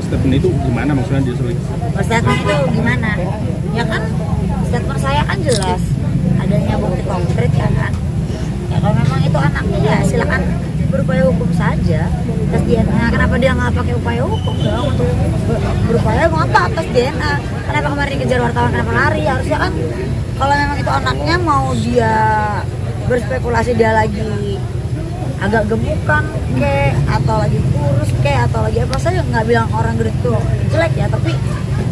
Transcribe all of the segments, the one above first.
statement itu gimana maksudnya dia sulit? Statement itu gimana? Ya kan statement saya kan jelas adanya bukti konkret ya kan. Ya kalau memang itu anaknya ya silakan berupaya hukum saja. Tes DNA, kenapa dia nggak pakai upaya hukum dong untuk berupaya ngapa tes DNA? Kenapa kemarin dikejar wartawan, kenapa lari? Harusnya kan kalau memang itu anaknya mau dia berspekulasi dia lagi agak gemukan kek atau lagi kurus kek atau lagi apa, saya nggak bilang orang gendut itu jelek ya, tapi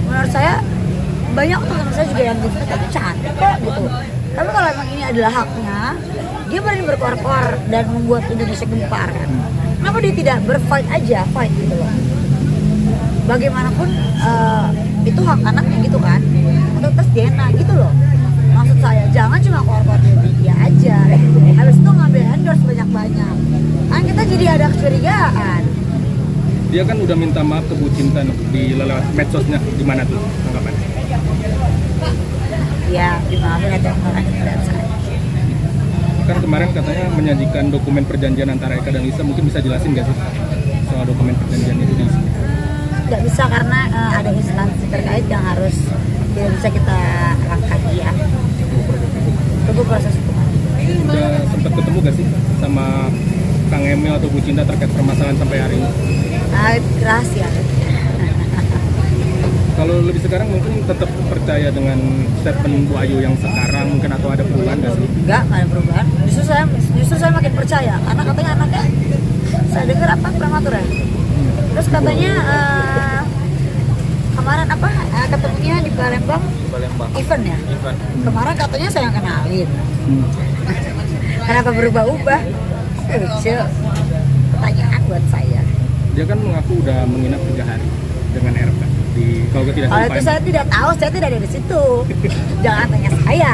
menurut saya banyak teman saya juga yang gendut tapi cantik kok gitu. Tapi kalau emang ini adalah haknya, dia berani berkoar-koar dan membuat Indonesia gempar kan. Kenapa dia tidak berfight aja, fight gitu loh. Bagaimanapun itu hak anaknya gitu kan, untuk tes DNA gitu loh. Maksud saya jangan cuma koar-koar di media aja, habis itu ngambil endorse banyak-banyak. Kan kita jadi ada kecurigaan. Dia kan udah minta maaf ke Bu Cinta di lewat medsosnya, gimana tuh tanggapannya? Ya, dimaafin aja orang tidak saya. Kan kemarin katanya menyajikan dokumen perjanjian antara Eka dan Lisa, mungkin bisa jelasin nggak sih soal dokumen perjanjian itu diisi? Nggak bisa karena ada instansi terkait yang harus tidak bisa kita langkahi ya. Tunggu proses hukum. Udah sempat ketemu gak sih sama Kang Emil atau Bu Cinta terkait permasalahan sampai hari ini? Rahasia. Kalau lebih sekarang mungkin tetap percaya dengan statement Bu Ayu yang sekarang mungkin, atau ada perubahan nggak sih? Nggak ada perubahan. Justru saya makin percaya karena katanya anaknya saya dengar apa prematur ya. Terus katanya kemarin apa ketemunya di Palembang. Event ya. Kemarin katanya saya yang kenalin. Kenapa berubah-ubah? Lucu. Pertanyaan buat saya. Dia kan mengaku udah menginap 3 hari dengan RK di, kalau tidak Kalau itu saya tidak tahu, saya tidak ada di situ. Jangan tanya saya.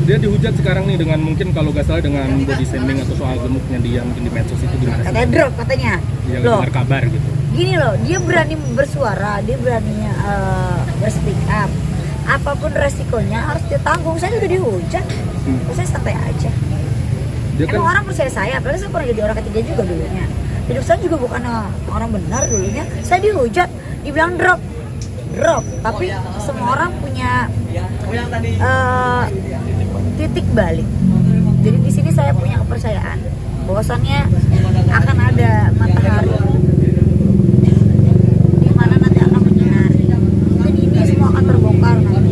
Dia dihujat sekarang nih dengan mungkin kalau nggak salah dengan body shaming atau soal gemuknya dia mungkin di medsos itu gimana sih? Katanya drop katanya. Dia Loh, dengar kabar gitu. gini loh, dia berani bersuara, dia berani berspeak up. Apapun resikonya harus dia tanggung. Saya udah dihujat, saya santai aja. Dia kan Emang orang percaya saya, apalagi saya pernah jadi orang ketiga juga dulunya. Hidup saya juga bukan orang benar dulunya. Saya dihujat, dibilang drop. Tapi semua orang punya titik balik. Jadi di sini saya punya kepercayaan bahwasannya akan ada matahari di mana nanti akan menyinari. Dan ini semua akan terbongkar nanti.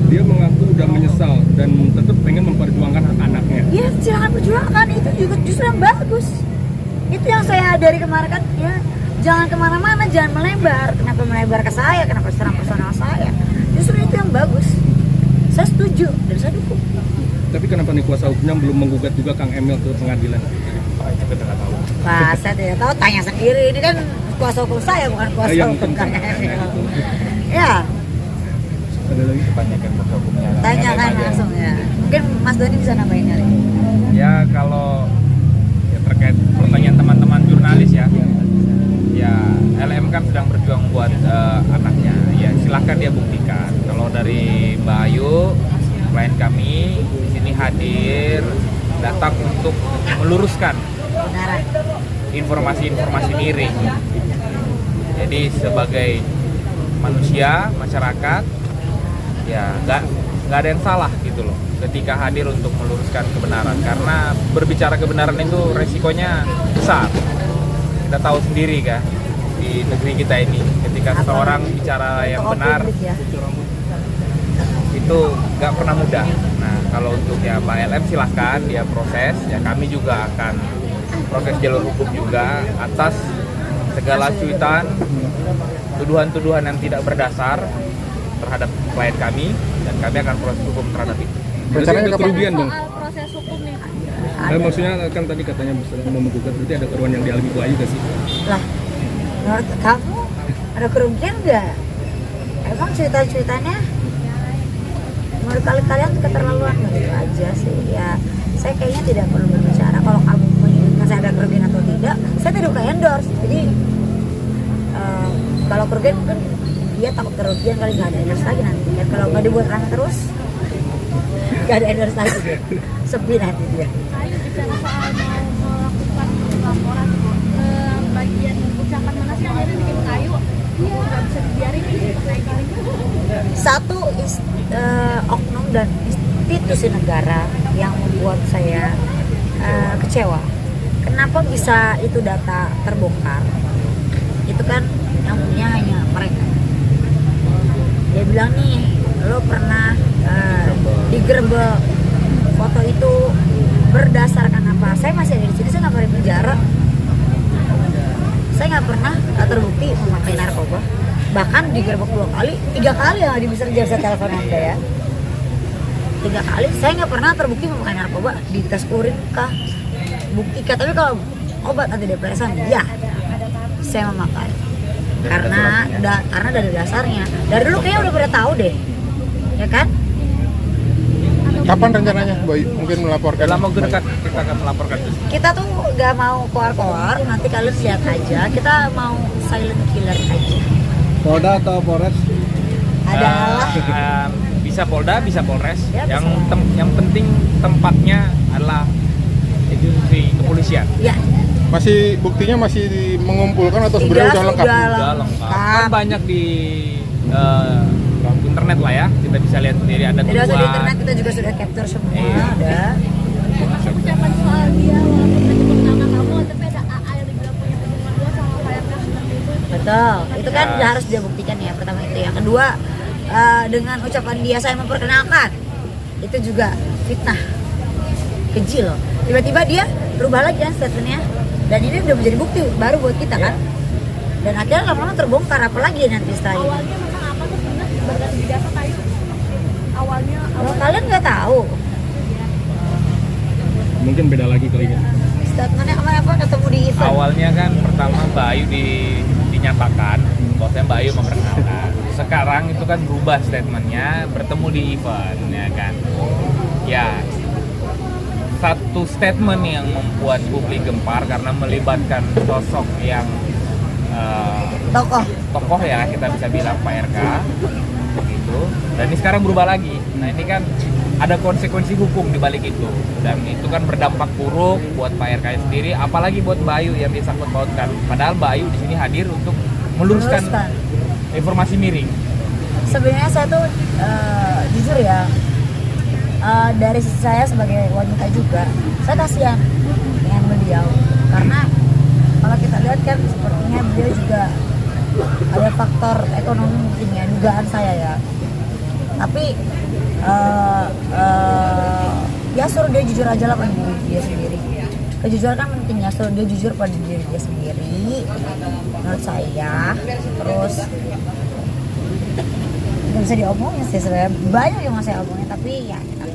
dia mengaku udah menyesal dan tetap pengen memperjuangkan hak anaknya. Ya silahkan perjuangkan, itu juga justru yang bagus. Itu yang saya dari kemarin kan ya, jangan kemana-mana, jangan melebar. Kenapa melebar ke saya, kenapa serang personal saya? Justru itu yang bagus. Saya setuju dan saya dukung. Tapi kenapa nih kuasa hukumnya belum menggugat juga Kang Emil ke pengadilan? Kita nggak tahu. Wah, saya tidak tahu, tanya sendiri. Ini kan kuasa hukum saya, bukan kuasa Yang hukum Kang penting. Emil. Ya, Ada lagi? Tanyakan kuasa hukumnya. tanyakan langsung ya. Mungkin Mas Doni bisa nambahin kali. Ya kalau ya, terkait pertanyaan teman-teman jurnalis ya, ya LM kan sedang berjuang buat anaknya. Ya silahkan dia buktikan. Kalau dari Mbak Ayu, klien kami di sini hadir datang untuk meluruskan Kebenaran. informasi-informasi miring. Jadi sebagai manusia, masyarakat, ya nggak ada yang salah gitu loh ketika hadir untuk meluruskan kebenaran, karena berbicara kebenaran itu resikonya besar. Kita tahu sendiri kan di negeri kita ini, ketika seseorang bicara yang benar Ya. itu nggak pernah mudah. Nah kalau untuk ya Pak LM silahkan dia proses, ya kami juga akan proses jalur hukum juga atas segala cuitan, tuduhan-tuduhan yang tidak berdasar terhadap klien kami, dan kami akan proses hukum terhadap itu. Berarti ada kerugian dong. Soal proses hukum nih. Maksudnya kan tadi katanya mau menggugat, berarti ada kerugian yang dialami Bu Ayu gak sih? Lah, menurut kamu ada kerugian nggak? Emang cerita-ceritanya menurut kalian keterlaluan gitu aja sih ya. Saya kayaknya tidak perlu berbicara. Kalau kamu menginginkan saya ada kerugian atau tidak, saya tidak ke endorse. Jadi kalau kerugian mungkin dia takut kerugian kali, nggak ada endorse lagi nanti. Dan kalau nggak dibuat rame terus, nggak ada endorse lagi dia. Sepi nanti dia. Saya bicara soal mau melakukan laporan ke bagian ucapan mana sih yang Satu oknum dan institusi negara yang membuat saya kecewa. Kenapa bisa itu data terbongkar? Itu kan yang punya hanya mereka. Dia bilang nih, lo pernah digerebek, foto itu berdasarkan apa? Saya masih ada di sini, saya nggak pernah di penjara, saya nggak pernah terbukti memakai narkoba. Bahkan digerebek 2 kali, 3 kali ya bisa jasa telepon Anda ya. 3 kali, saya nggak pernah terbukti memakai narkoba. Di tes urin kah, bukti kah? Tapi kalau obat antidepresan, ya saya memakai. Karena dari dasarnya, dari dulu kayaknya udah pada tahu deh, ya kan? Kapan rencananya Boy mungkin melaporkan? Dalam waktu dekat kita akan melaporkan itu. Kita tuh nggak mau keluar-keluar, nanti kalian lihat aja. Kita mau silent killer aja. Polda atau Polres? Adalah Bisa Polda, bisa Polres. Ya, yang penting tempatnya adalah institusi kepolisian. ya. Masih buktinya masih mengumpulkan atau sebenarnya udah lengkap? Udah lengkap. Kan banyak di internet lah ya. Kita bisa lihat sendiri ada Tidak usah di tuduhan. internet, kita juga sudah capture semua. Iya. Ada. Ucapan soal dia walaupun menyebut nama kamu, tapi ada AA yang dibilang punya hubungan dua sama KRK seperti itu. Betul. Itu kan Ya. harus dia buktikan ya. Pertama itu. Yang kedua, dengan ucapan dia saya memperkenalkan, itu juga fitnah, keji loh. Tiba-tiba dia berubah lagi kan statementnya, dan ini udah menjadi bukti baru buat kita kan. Dan akhirnya lama-lama terbongkar, apalagi nanti setelah ini. Awalnya memang apa tuh sebenarnya berganti jasa kayu? Awalnya Kalau kalian nggak tahu, Mungkin beda lagi kali ya. statementnya kemarin apa ketemu di event. Awalnya kan pertama Bayu dinyatakan bahwasanya Bayu memperkenalkan. Sekarang itu kan berubah statementnya, bertemu di event ya kan. Ya, satu statement yang membuat publik gempar karena melibatkan sosok yang tokoh ya, kita bisa bilang Pak RK gitu. Dan ini sekarang berubah lagi. Nah ini kan ada konsekuensi hukum di balik itu, dan itu kan berdampak buruk buat Pak RK sendiri, apalagi buat Bayu yang disangkut pautkan. Padahal Bayu di sini hadir untuk meluruskan informasi miring. Sebenarnya saya tuh jujur ya, dari sisi saya sebagai wanita juga, saya kasihan dengan beliau, karena kalau kita lihat kan sepertinya beliau juga ada faktor ekonomi mungkin ya, dugaan saya ya. Tapi ya suruh dia jujur aja lah pada diri dia sendiri. Kejujuran kan penting ya, suruh dia jujur pada diri dia sendiri menurut saya. Terus nggak bisa diomongin sih sebenarnya, banyak yang mau saya omongin, tapi ya kita